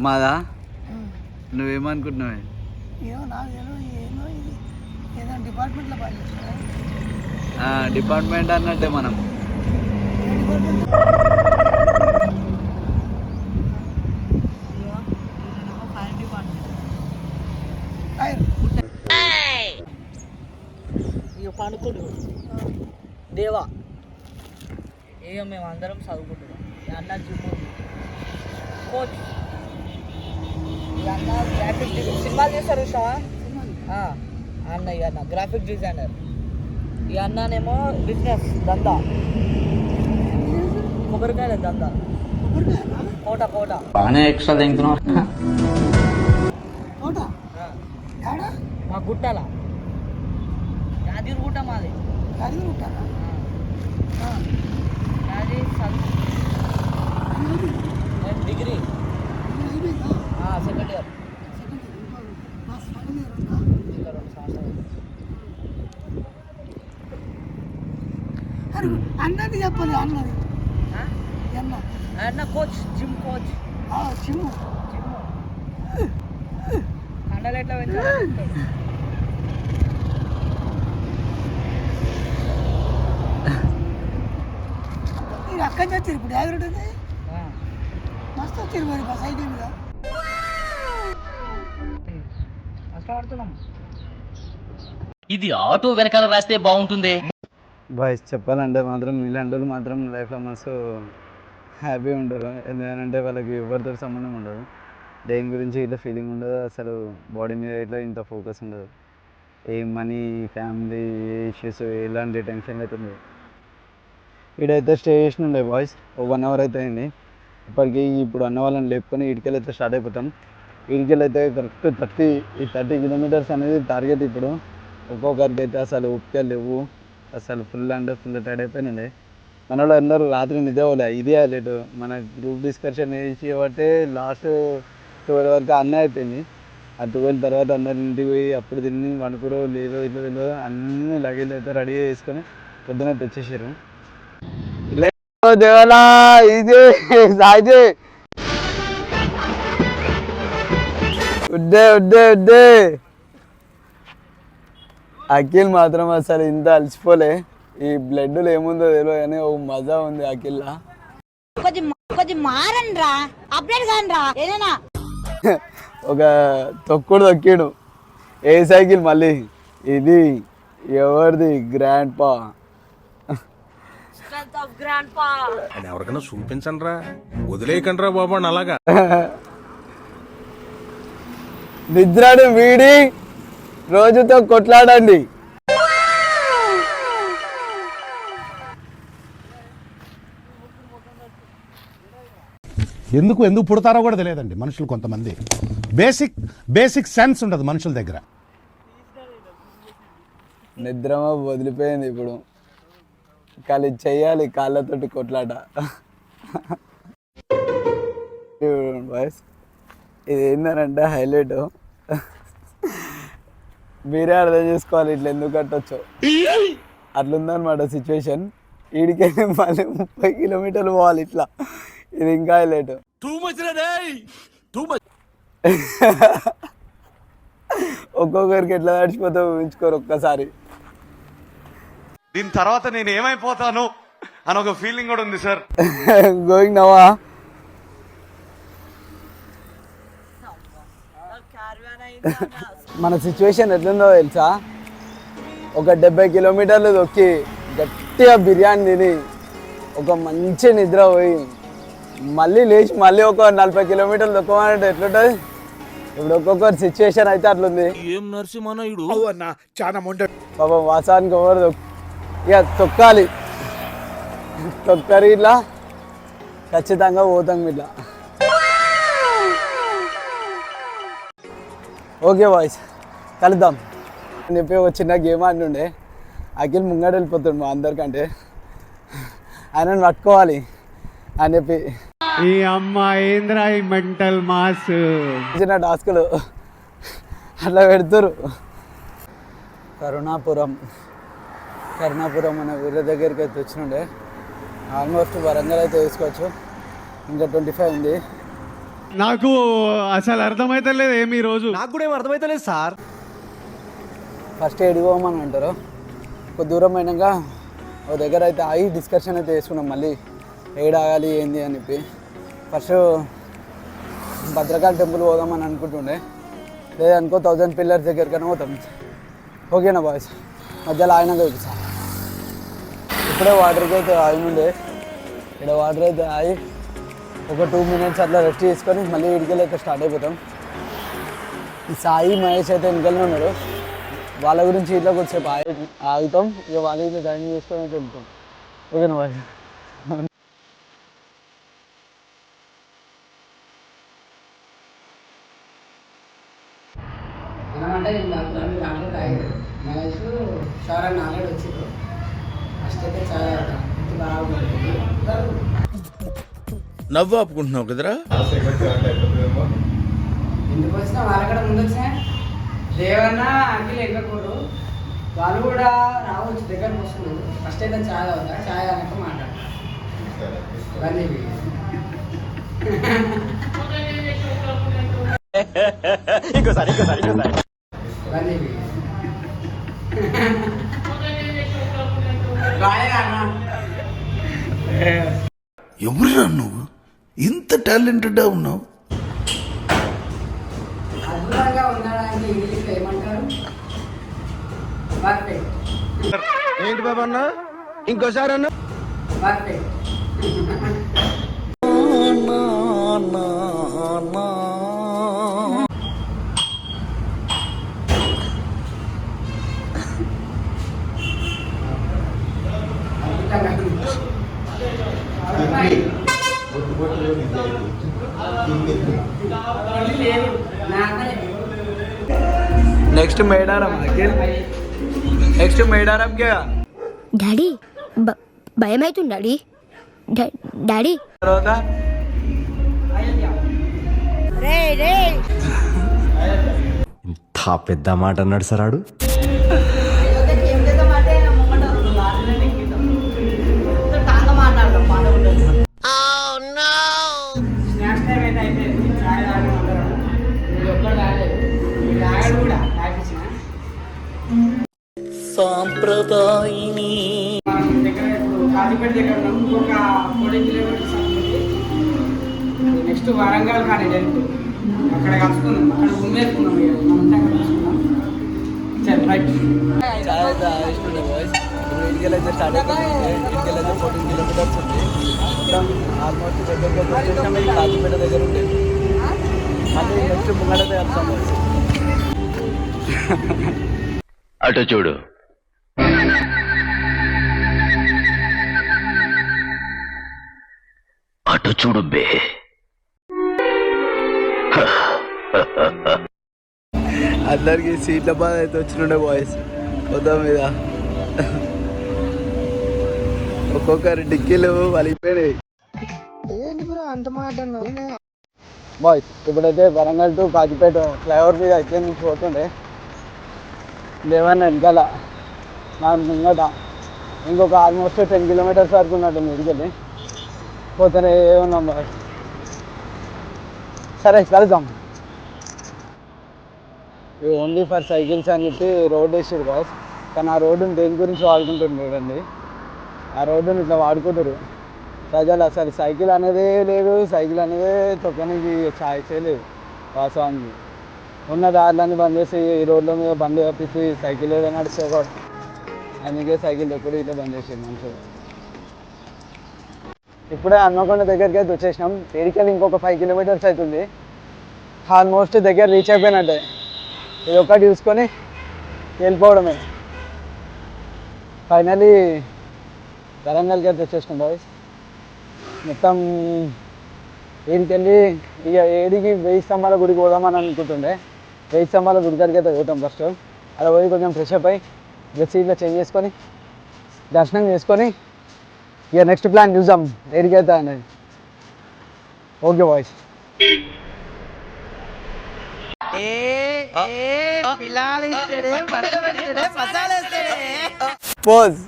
మాదా? నువ్వేమనుకుంటున్నావే? ఏమో నాకు తెలియదు, ఏదో ఇది ఏదైనా డిపార్ట్మెంట్లో పనిచేస్తున్నా. డిపార్ట్మెంట్ అన్నట్టే మనం. పండుకుడు దేవా ఇక మేము అందరం చదువుకుంటున్నాం. అన్న జిమ్ కోచ్ అన్న గ్రాఫిక్ సినిమాలు చేస్తారు చూసావా అన్న. ఇక అన్న గ్రాఫిక్ డిజైనర్. ఈ అన్ననేమో బిజినెస్ దందా, కొబ్బరికాయల దందా. కోట కోట బాగానే ఎక్స్ట్రా తింటున్నావు. మా గుట్టాల యాదగిరి గుట్ట మాది. యాది డిగ్రీ సెకండ్ ఇయర్. అన్నది చెప్పాలి. అన్నది అన్న కోచ్, జిమ్ కోచ్. జిమ్ కండలు ఎట్లా పెంచాలి? మీరు అక్కడి నుంచి వచ్చారు ఇప్పుడు యాభై ఉంటుంది. మస్తు వచ్చారు మరి బస్ అయితే మీద కష్టపడుతున్నాం. ఇది ఆటో వెనకాల రాస్తే బాగుంటుంది. బాయ్స్ చెప్పాలంటే మాత్రం ఇలాంటి వాళ్ళు మాత్రం లైఫ్లో మస్తు హ్యాపీ ఉంటారు. ఎందుకంటే వాళ్ళకి ఎవరితో సంబంధం ఉండదు, దేని గురించి ఇట్లా ఫీలింగ్ ఉండదు, అసలు బాడీ మీద ఇట్లా ఇంత ఫోకస్ ఉండదు. ఏ మనీ, ఫ్యామిలీ, ఏ ఇష్యూస్, ఎలాంటి టెన్షన్ అయితే ఉండదు. ఇక్కడైతే స్టే చేసిన ఉండే బాయ్స్ 1 అవర్ అయితే అయింది. ఇప్పటికీ ఇప్పుడు అన్న వాళ్ళని లేపుకొని ఇటుకెళ్ళి అయితే స్టార్ట్ అయిపోతాం. ఇటుకెళ్ళి అయితే కరెక్ట్ 30 కిలోమీటర్స్ అనేది టార్గెట్. ఇప్పుడు ఒక్కొక్కరికి అయితే అసలు ఉప్పికలు లేవు, అసలు ఫుల్ అంటే ఫుల్ టైర్డ్ అయిపోయినండి. మన వాళ్ళు అందరూ రాత్రి నిద్రపోలే, ఇదే లేటు. మన గ్రూప్ డిస్కషన్ వేసి కాబట్టి లాస్ట్ 12 వరకు అన్నీ అయిపోయింది. ఆ 12 తర్వాత అందరి ఇంటికి పోయి అప్పుడు తిని వండుకురు లేదు ఇట్లా తెలియదు అన్నీ లగేజ్ అయితే రెడీ చేసుకొని పొద్దున తెచ్చేసారు. దేవాలా ఇది సాయిజీ ఉడ్డే అఖిల్ మాత్రం అసలు ఇంత అలసిపోలే. ఈ బ్లడ్లో ఏముందో తెలియదు కానీ ఓ మజా ఉంది అఖిల్లా. ఒక తొక్కుడు తొక్కిడు. ఏ సైకిల్ మళ్ళీ ఇది ఎవరిది? గ్రాండ్ పా. ఎవరికైనా చూపించండి రా, వదిలేయకండి రా బాబు అని అలాగా. నిద్రను వీడి రోజుతో కొట్లాడండి. ఎందుకు పుడతారో కూడా తెలియదండి మనుషులు. కొంతమంది బేసిక్ సెన్స్ ఉండదు మనుషుల దగ్గర. నిద్రమా వదిలిపోయింది. ఇప్పుడు కాళ్ళు చెయ్యాలి, కాళ్ళతోటి కొట్లాట. బాయ్స్ ఇది ఏంటంటే హైలైట్, మీరే అర్థం చేసుకోవాలి ఇట్లా ఎందుకు కట్టొచ్చు. అట్లుందనమాట సిచ్యువేషన్. ఈడికే మళ్ళీ 30 కిలోమీటర్లు పోవాలి ఇట్లా. ఇది ఇంకా హైలైట్. ఒక్కొక్కరికి ఎట్లా నడిచిపోతావు ఊహించుకోరు ఒక్కసారి. దీని తర్వాత నేను ఏమైపోతాను అని ఒక ఫీలింగ్ కూడా ఉంది సార్. గోయింగ్ నవా. మన సిచ్యువేషన్ ఎట్లుందో తెలుసా? ఒక 70 కిలోమీటర్లు దొక్కి గట్టిగా బిర్యానీ తిని ఒక మంచి నిద్ర పోయి మళ్ళీ లేచి మళ్ళీ ఒక 40 కిలోమీటర్లు దొక్కమంటే ఎట్లుంటుంది? ఇప్పుడు ఒక్కొక్కరి సిచ్యువేషన్ అయితే అట్లుంది. ఏం నరసింహనాయుడు చాలా పాపం వాసానికి ఎవరు ఇక తొక్కాలి. తొక్కరి ఇట్లా ఖచ్చితంగా పోతాం ఇట్లా. ఓకే బాయ్స్ కలుద్దాం అని చెప్పి ఒక చిన్న గేమ్ ఆడుండే. అఖిల్ ముంగడ వెళ్ళిపోతాడు మా అందరికంటే, ఆయనను పట్టుకోవాలి అని చెప్పి ఈ అమ్మాయింద్రా ఈ మెంటల్ మాస్ చిన్న టాస్కులు అట్లా పెడతారు. కరుణాపురం అనే ఊరి దగ్గరికి అయితే వచ్చినుండే. ఆల్మోస్ట్ వరంగల్ అయితే వేసుకోవచ్చు. ఇంకా 25 ఉంది. నాకు అసలు అర్థమైతలేదు ఏమి ఈరోజు. నాకు కూడా ఏం అర్థమైతలేదు సార్. ఫస్ట్ ఏడిపోమని అంటారు, కొద్ది దూరం అయినాక ఒక దగ్గర అయితే ఆగి డిస్కషన్ అయితే వేసుకున్నాం మళ్ళీ ఏడాగాలి ఏంది అని చెప్పి. ఫస్ట్ భద్రకాళి టెంపుల్ పోదామని అనుకుంటుండే, లేదనుకో 1000 పిల్లర్స్ దగ్గరికైనా పోతాం. ఓకేనా బాయ్స్, మధ్యలో ఆయన చూపిస్తా. ఇప్పుడే వాటర్కి అయితే ఆగినుండే, ఇక్కడ వాటర్ అయితే ఆగి ఒక 2 minutes అట్లా రెస్ట్ చేసుకొని మళ్ళీ ఇడికెళ్ళి అయితే స్టార్ట్ అయిపోతాం. ఈ సాయి మహేష్ అయితే వెనకనే ఉన్నారు, వాళ్ళ గురించి ఇట్లా కొద్దిసేపు ఆగుతాం, ఇక వాళ్ళ అయితే డ్రైవింగ్ చేసుకొని అయితే వెళ్తాం. ఓకేనా బాయ్. నవ్వు ఆపుకుంటున్నావు కదరా. ఎందుకు వచ్చినా వాళ్ళక్కడ ముందు వచ్చినా దేవన్నా అంకిల్ ఎక్కకూడదు, వాళ్ళు కూడా రావచ్చు, దగ్గరకు వస్తున్నారు. ఫస్ట్ అయితే ఛాయ్ అవుతా, ఛాయ్ అన్నట్టు మాట్లాడతారు. ఎవరురా నువ్వు, ఇంత టాలెంటెడ్గా ఉన్నావు? అద్భుతంగా ఉండడానికి ఇంగ్లీష్లో ఏమంటారు? పర్ఫెక్ట్. ఏంటి బాబా అన్న, ఇంకోసారి అన్న. పర్ఫెక్ట్. నెక్స్ట్ మేడారం, నెక్స్ట్ మేడారంకే. డాడీ భయం అవుతుంది డాడీ. డాడీ తర్వాత ఇంత పెద్ద మాట అన్నాడు సార్ ఆడు. సాంప్రదాయిని కాజీపేట దగ్గర ఉన్నాం, ఇంకొక 40 kilometers నెక్స్ట్ వరంగల్ కానీ డైరెక్ట్ అక్కడ కలుసుకున్నాం, అక్కడ ఉమ్మేసుకున్నాం. మనంతా అక్కడ కలుసుకున్నాం. సరే రైట్. చాలా ఇష్టం బాయ్స్. ఇప్పుడు ఇటుకెళ్ళి అయితే స్టార్ట్ అయిపోతుంది, ఇటుకెళ్ళి అయితే 14 kilometers ఉంది. మొత్తం ఆల్మోస్ట్ దగ్గరికి వచ్చేసాము. ఈ కాజీపేట దగ్గర ఉండేది, మళ్ళీ నెక్స్ట్ ముంగడైతే వెళ్తాం బాయ్స్. అటు చూడు. అటు చూడు బే. అందరికి సీట్ల బాధ అయితే వచ్చినుండే బాయ్స్ మొత్తం మీద. ఒక్కొక్కరి డిక్కీలు వలిగిపోయినాయి. బాయ్స్ ఇప్పుడైతే వరంగల్ టు కాజీపేట ఫ్లైఓవర్ మీద అయితే నుంచి పోతుండే, లేవన్నా వెనకాల నా ముంగట ఇంకొక ఆల్మోస్ట్ 10 kilometers వరకు ఉన్నట్టు ఇడికెళ్ళి పోతేనే ఉన్నాం బాయ్. సరే కలుద్దాం. ఇది ఓన్లీ ఫర్ సైకిల్స్ అని చెప్పి రోడ్ వేసారు బాస్, కానీ ఆ రోడ్డుని దేని గురించి వాడుకుంటుంది చూడండి. ఆ రోడ్డుని ఇట్లా వాడుకుంటారు ప్రజలు. అసలు సైకిల్ అనేదే లేదు, సైకిల్ అనేది తొక్కనికి ఛాయిసే లేదు వాస్తవానికి. ఉన్న దారులన్నీ బంద్ చేసి ఈ రోడ్ల మీద బండి పంపిస్తే సైకిల్ ఏదో నడిస్తే కూడా, అందుకే సైకిల్ ఎప్పుడు ఇట్లా బంద్ చేసేది మనుషులు. ఇప్పుడే హన్మకొండ దగ్గరికి అయితే వచ్చేసినాం. ఏడికెళ్ళి ఇంకొక 5 kilometers అవుతుంది, ఆల్మోస్ట్ దగ్గర రీచ్ అయిపోయినట్టే. ఇది ఒక్కటి చూసుకొని వెళ్ళిపోవడమే. ఫైనలీ వరంగల్కి అయితే వచ్చేసినాం బాయ్స్. మొత్తం ఏడికెళ్ళి ఇక ఏడికి 1000 స్తంభాల గుడికి పోదామని అనుకుంటుండే. 1000 స్తంభాల గుడి దగ్గరికి అయితే పోతాం ఫస్ట్. అలా పోయి కొంచెం ఫ్రెష్ అప్ అయ్యి డ్రెస్ ఇట్లా చేంజ్ చేసుకొని దర్శనం చేసుకొని ఇక నెక్స్ట్ ప్లాన్ చూద్దాం ఏడికైతే అనేది. Okay boys. పోజ్.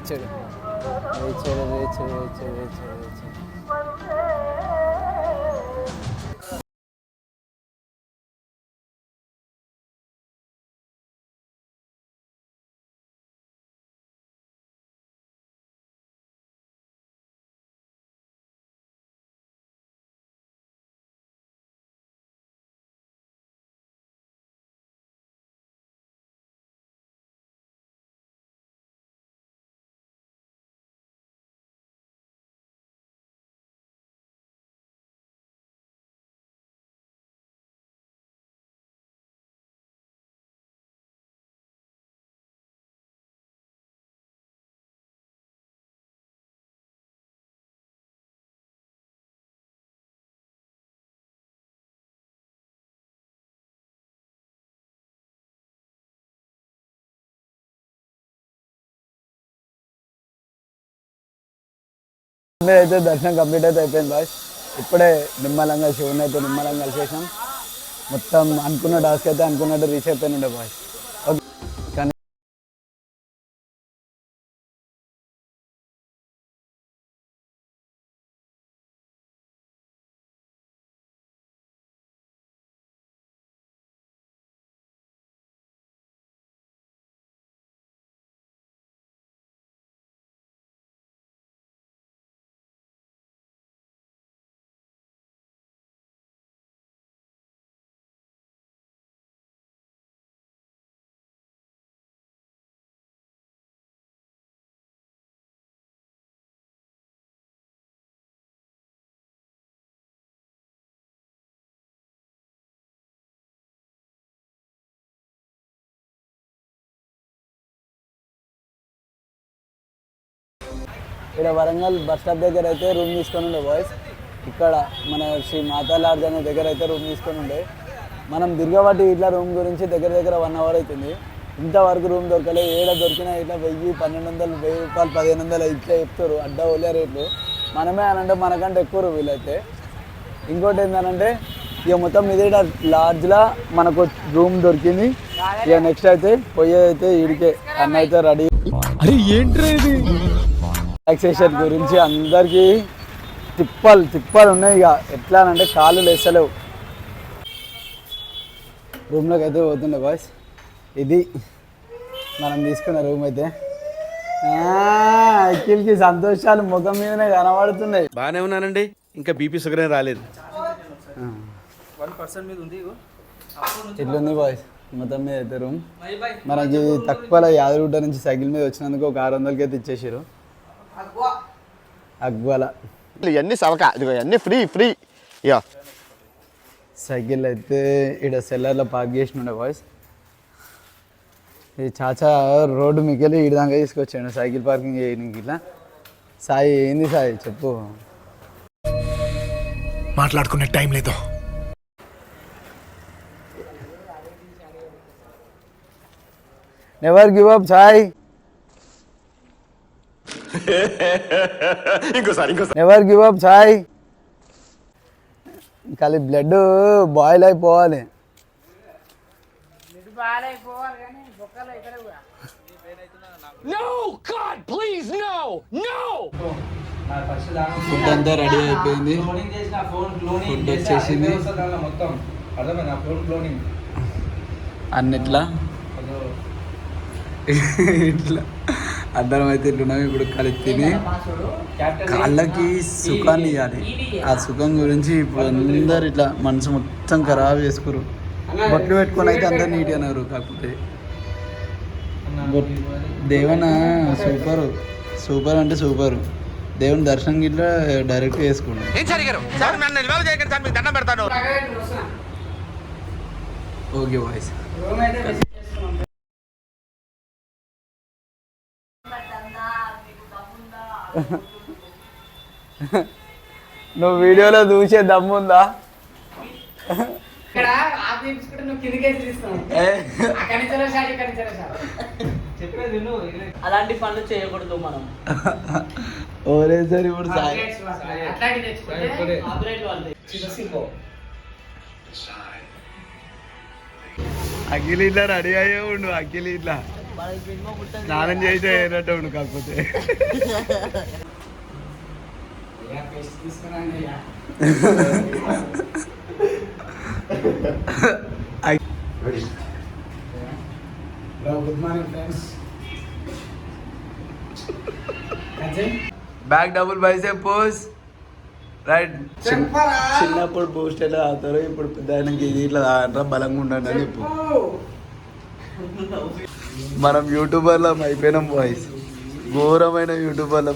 రేచడు రేచడు రేచడు రేచడు రేచడు రేచడు. అయితే దర్శనం కంప్లీట్ అయితే అయిపోయింది బాయ్స్. ఇప్పుడే నిమ్మలంగా శివుని అయితే నిమ్మలంగా కలిసేసాం. మొత్తం అనుకున్న టాస్క్ అయితే అనుకున్నట్టు రీచ్ అయిపోయినండే బాయ్స్. ఓకే కానీ ఇక్కడ వరంగల్ బస్ స్టాప్ దగ్గర అయితే రూమ్ తీసుకొని ఉండే బాయ్స్. ఇక్కడ మన శ్రీ మాతా లాడ్జ్ అనే దగ్గర అయితే రూమ్ తీసుకొని ఉండే. మనం దిర్గవాటి ఇట్లా రూమ్ గురించి దగ్గర దగ్గర 1 అవర్ అవుతుంది. ఇంతవరకు రూమ్ దొరకలేదు. ఏడ దొరికినా ఇట్లా 1000, 1200, 1000 రూపాయలు, 1500 ఇట్లా చెప్తారు అడ్డా ఓలే రేట్లు. మనమే అనంటే మనకంటే ఎక్కువ వీళ్ళైతే. ఇంకోటి ఏంటంటే ఇక మొత్తం ఇదే లాడ్జ్లో మనకు రూమ్ దొరికింది. ఇక నెక్స్ట్ అయితే పోయేదైతే ఈడికే అన్న అయితే రెడీ. అరే ఏంట్రా ఇది? రిలాక్సేషన్ గురించి అందరికీ తిప్పాలు ఉన్నాయి. ఇక ఎట్లా అంటే కాళ్ళు లేస్తలేవు. రూమ్లోకి అయితే పోతుండే బాయ్స్. ఇది మనం తీసుకున్న రూమ్ అయితే. అఖిల్కి సంతోషాలు ముఖం మీదనే కనబడుతున్నాయి. బాగానే ఉన్నానండి, ఇంకా బీపీ షుగర్ రాలేదు. ఇట్లుంది బాయ్స్ మొత్తం మీద అయితే రూమ్. మనకి తక్కువలో యాదగిరిగుట్ట నుంచి సైకిల్ మీద వచ్చినందుకు ఒక 600కి అయితే ఇచ్చేసారు. అగ్వాల ఇవన్నీ సవక, ఇవన్నీ ఫ్రీ ఫ్రీ. యా సైకిల్ అయితే ఇక్కడ సెల్లర్లో పార్క్ చేసి ఉండే బాయ్స్. ఈ చాచా రోడ్డు మీకెళ్ళి ఈడ దాకా తీసుకొచ్చాడు సైకిల్ పార్కింగ్ చేయడానికి. ఇట్లా సాయి ఏంది సాయి చెప్పు. మాట్లాడుకునే టైం లేదు. Never give up Sai. Never give up Sai. ఖాళీ బ్లడ్ బాయిల్ అయిపోవాలి. ఫుడ్ అంతా రెడీ అయిపోయింది. ఫుడ్ వచ్చేసింది అన్నిట్లా ఇట్లా అర్థం అయితే ఇట్లున్నాం. ఇప్పుడు కలిపి తిని కాళ్ళకి సుఖాన్ని ఇవ్వాలి. ఆ సుఖం గురించి ఇప్పుడు అందరు ఇట్లా మనసు మొత్తం ఖరాబ్ చేసుకురు. బొట్లు పెట్టుకొని అయితే అందరు నీట్గా అన్నారు. కాకపోతే దేవన సూపర్ అంటే సూపర్. దేవుని దర్శనం గిట్లా డైరెక్ట్ చేసుకుంటాం. Okay voice. నువ్వు వీడియోలో చూసే దమ్ముందా? అలాంటి పనులు చేయకూడదు మనం. ఓరే సార్ ఇప్పుడు అఖిల్ ఇట్లా రెడీ అయ్యే ఉండు. అఖిల్ ఇట్లా స్నానం చేస్తే అయినట్టు ఉండు కాకపోతే good morning friends. Back double bicep pose right. చిన్నప్పుడు బూస్ట్ ఎలా తాగుతారు, ఇప్పుడు పెద్ద అయినాక ఇది ఇట్లా తాగంటారా, బలంగా ఉండండి అని చెప్పు. మనం యూట్యూబర్లో అయిపోయినాం బాయ్స్, ఘోరమైన యూట్యూబర్లో.